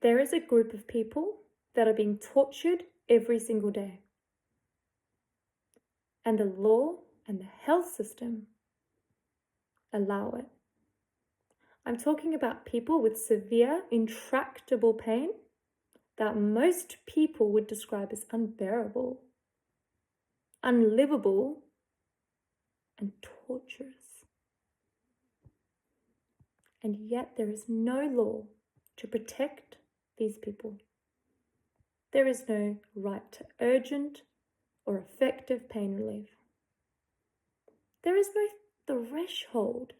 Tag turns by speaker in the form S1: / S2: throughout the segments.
S1: There is a group of people that are being tortured every single day. And the law and the health system allow it. I'm talking about people with severe, intractable pain that most people would describe as unbearable, unlivable, and torturous. And yet there is no law to protect these people. There is no right to urgent or effective pain relief. There is no threshold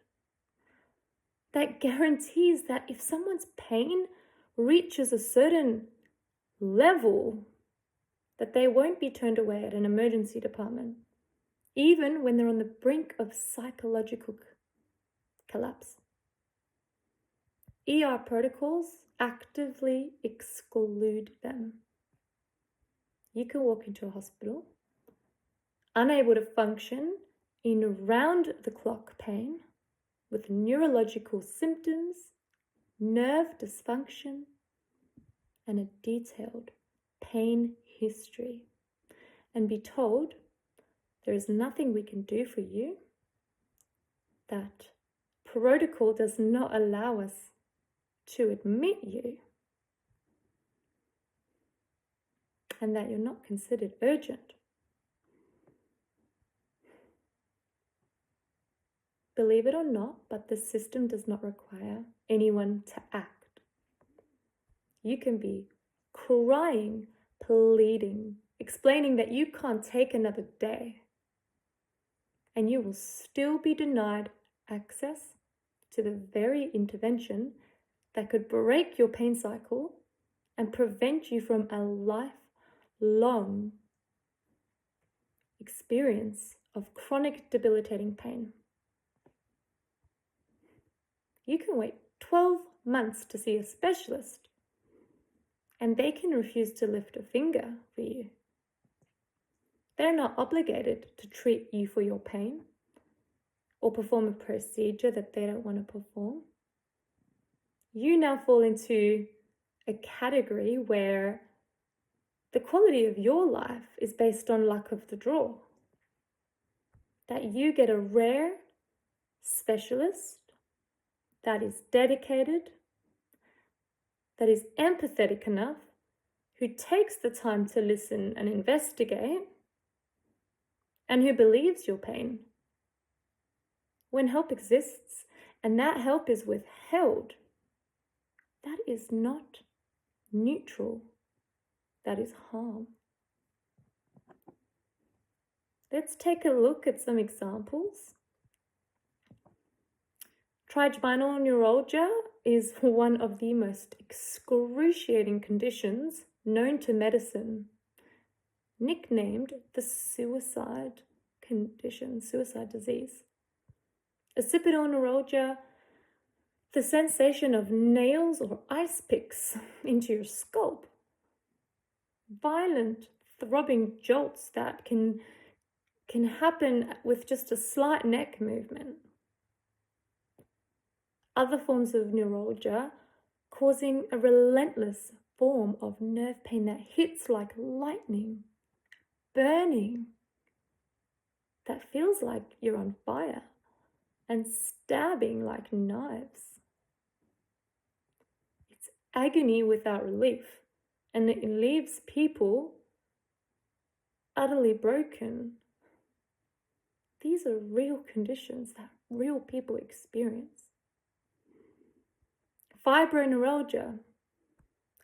S1: that guarantees that if someone's pain reaches a certain level, that they won't be turned away at an emergency department, even when they're on the brink of psychological collapse. ER protocols actively exclude them. You can walk into a hospital, unable to function in round-the-clock pain, with neurological symptoms, nerve dysfunction, and a detailed pain history, and be told there is nothing we can do for you, that protocol does not allow us to admit you, and that you're not considered urgent. Believe it or not, but the system does not require anyone to act. You can be crying, pleading, explaining that you can't take another day, and you will still be denied access to the very intervention that could break your pain cycle and prevent you from a lifelong experience of chronic debilitating pain. You can wait 12 months to see a specialist, and they can refuse to lift a finger for you. They're not obligated to treat you for your pain or perform a procedure that they don't want to perform. You now fall into a category where the quality of your life is based on luck of the draw. That you get a rare specialist that is dedicated, that is empathetic enough, who takes the time to listen and investigate, and who believes your pain. When help exists and that help is withheld, that is not neutral, that is harm. Let's take a look at some examples. Trigeminal neuralgia is one of the most excruciating conditions known to medicine, nicknamed the suicide condition, suicide disease. Occipital neuralgia, the sensation of nails or ice picks into your scalp. Violent, throbbing jolts that can happen with just a slight neck movement. Other forms of neuralgia causing a relentless form of nerve pain that hits like lightning, burning, that feels like you're on fire, and stabbing like knives. It's agony without relief, and it leaves people utterly broken. These are real conditions that real people experience. Fibroneuralgia,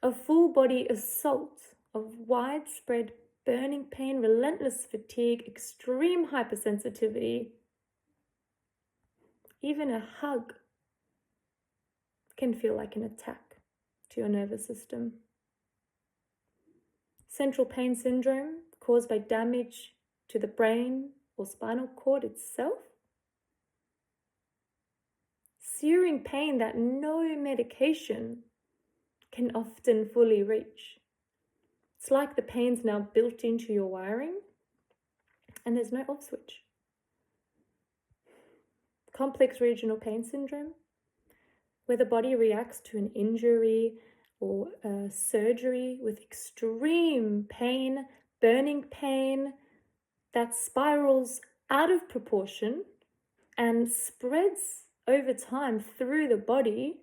S1: a full body assault of widespread burning pain, relentless fatigue, extreme hypersensitivity. Even a hug can feel like an attack to your nervous system. Central pain syndrome, caused by damage to the brain or spinal cord itself. Searing pain that no medication can often fully reach. It's like the pain's now built into your wiring and there's no off switch. Complex regional pain syndrome, where the body reacts to an injury or surgery with extreme pain, burning pain that spirals out of proportion and spreads over time through the body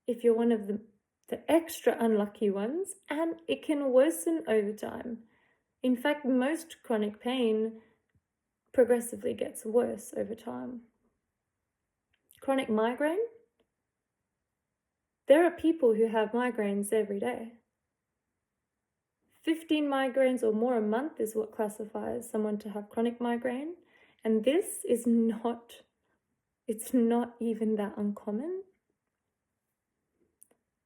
S1: if you're one of the extra unlucky ones, and it can worsen over time. In fact, most chronic pain progressively gets worse over time. Chronic migraine, there are people who have migraines every day. 15 migraines or more a month is what classifies someone to have chronic migraine. And this is it's not even that uncommon.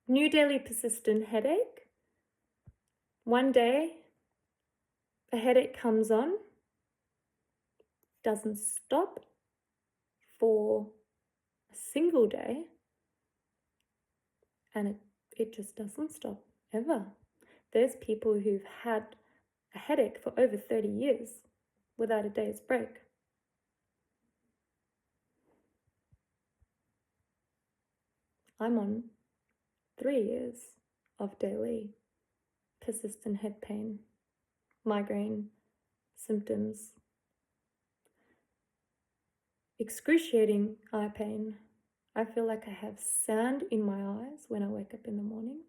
S1: New daily persistent headache. One day, a headache comes on, doesn't stop for a single day, and it just doesn't stop ever. There's people who've had a headache for over 30 years without a day's break. I'm on 3 years of daily persistent head pain, migraine symptoms, excruciating eye pain. I feel like I have sand in my eyes when I wake up in the morning.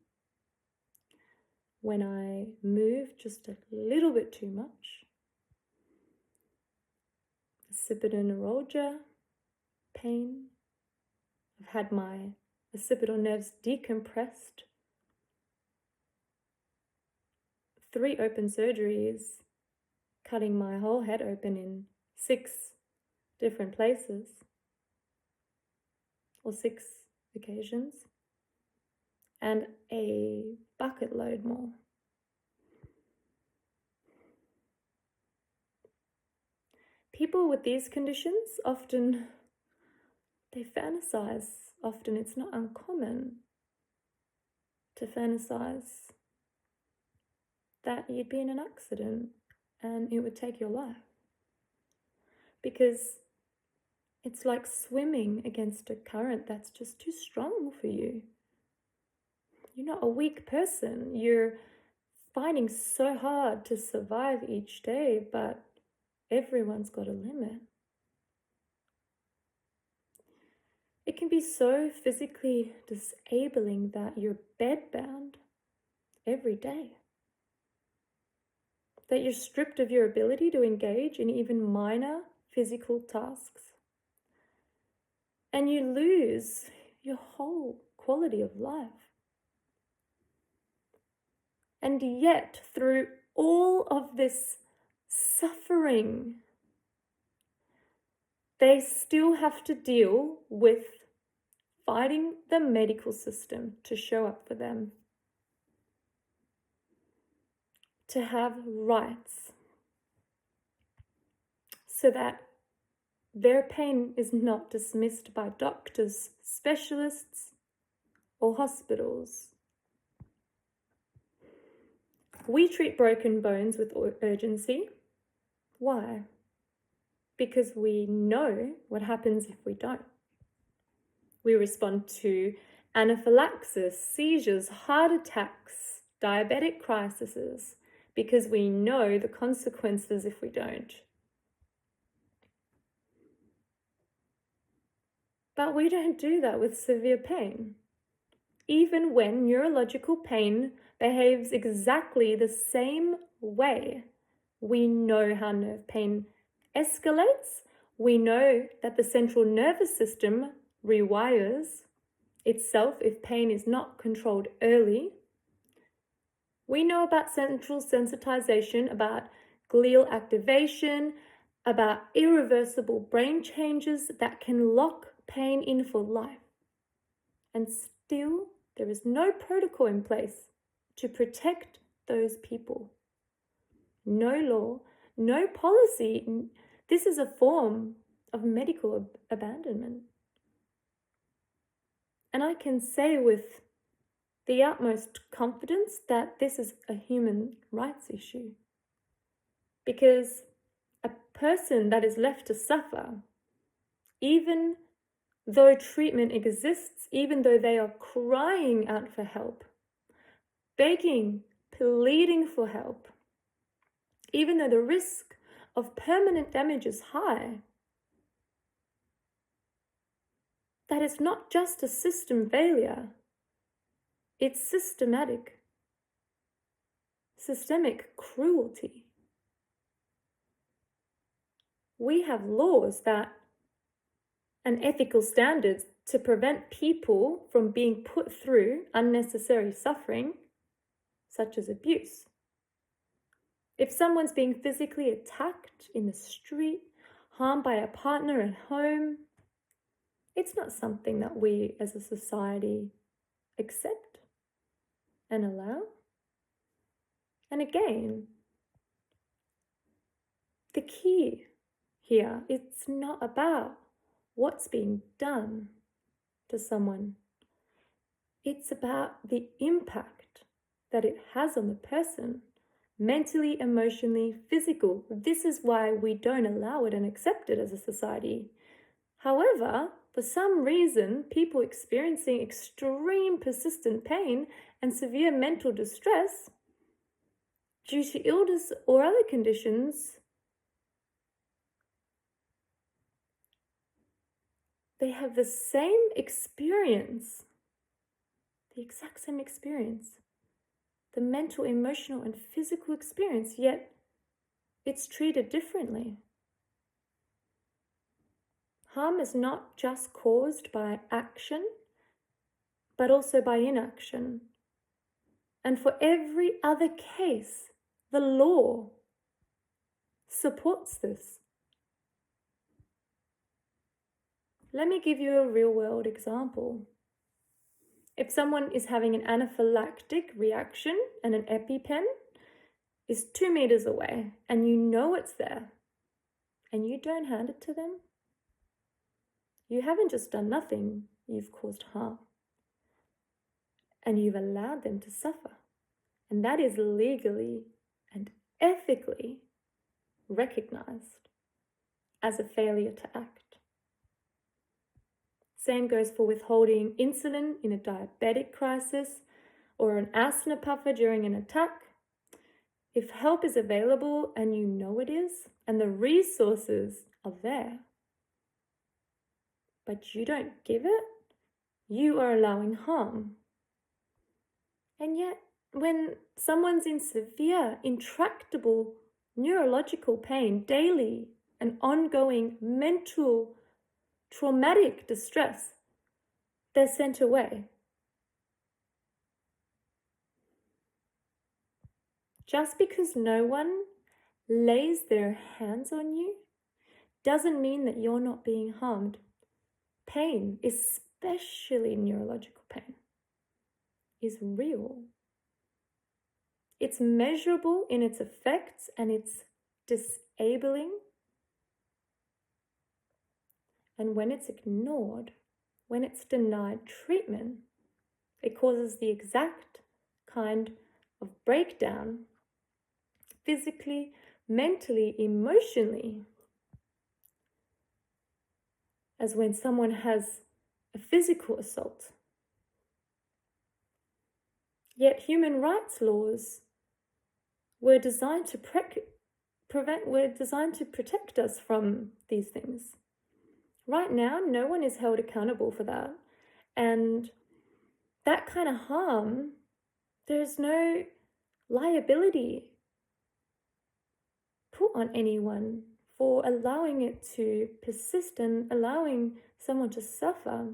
S1: When I move just a little bit too much. Occipital neuralgia, pain. I've had my occipital nerves decompressed. 3 open surgeries, cutting my whole head open in 6 different places, or 6 occasions, and a bucket load more. People with these conditions often, they fantasize. Often it's not uncommon to fantasize that you'd be in an accident and it would take your life. Because it's like swimming against a current that's just too strong for you. You're not a weak person. You're fighting so hard to survive each day, but everyone's got a limit. It can be so physically disabling that you're bedbound every day. That you're stripped of your ability to engage in even minor physical tasks. And you lose your whole quality of life. And yet, through all of this suffering, they still have to deal with fighting the medical system to show up for them, to have rights, so that their pain is not dismissed by doctors, specialists, or hospitals. We treat broken bones with urgency. Why? Because we know what happens if we don't. We respond to anaphylaxis, seizures, heart attacks, diabetic crises, because we know the consequences if we don't. But we don't do that with severe pain. Even when neurological pain behaves exactly the same way, we know how nerve pain escalates. We know that the central nervous system rewires itself if pain is not controlled early. We know about central sensitization, about glial activation, about irreversible brain changes that can lock pain in for life. And still, there is no protocol in place to protect those people. No law, no policy. This is a form of medical abandonment. And I can say with the utmost confidence that this is a human rights issue. Because a person that is left to suffer, even though treatment exists, even though they are crying out for help, begging, pleading for help, even though the risk of permanent damage is high, that is not just a system failure, it's systemic cruelty. We have laws and ethical standards to prevent people from being put through unnecessary suffering, such as abuse. If someone's being physically attacked in the street, harmed by a partner at home, it's not something that we as a society accept and allow. And again, the key here, it's not about what's being done to someone. It's about the impact that it has on the person, mentally, emotionally, physical. This is why we don't allow it and accept it as a society. However, for some reason, people experiencing extreme persistent pain and severe mental distress due to illness or other conditions, they have the same experience, the exact same experience, the mental, emotional, and physical experience, yet it's treated differently. Harm is not just caused by action, but also by inaction. And for every other case, the law supports this. Let me give you a real-world example. If someone is having an anaphylactic reaction and an EpiPen is 2 meters away and you know it's there and you don't hand it to them, you haven't just done nothing, you've caused harm. And you've allowed them to suffer. And that is legally and ethically recognized as a failure to act. Same goes for withholding insulin in a diabetic crisis or an asthma puffer during an attack. If help is available and you know it is, and the resources are there, but you don't give it, you are allowing harm. And yet, when someone's in severe, intractable neurological pain daily and ongoing mental traumatic distress, they're sent away. Just because no one lays their hands on you doesn't mean that you're not being harmed. Pain, especially neurological pain, is real. It's measurable in its effects and it's disabling. And when it's ignored, when it's denied treatment, it causes the exact kind of breakdown, physically, mentally, emotionally, as when someone has a physical assault. Yet human rights laws were designed to protect us from these things. Right now, no one is held accountable for that. And that kind of harm, there's no liability put on anyone for allowing it to persist and allowing someone to suffer.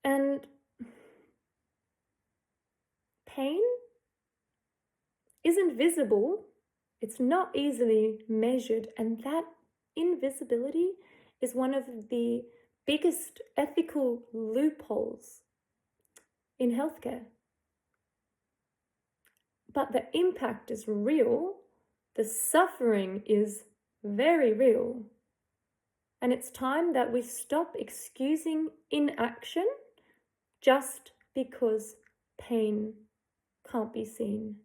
S1: And pain isn't visible, it's not easily measured, and that invisibility is one of the biggest ethical loopholes in healthcare. But the impact is real, the suffering is very real, and it's time that we stop excusing inaction just because pain can't be seen.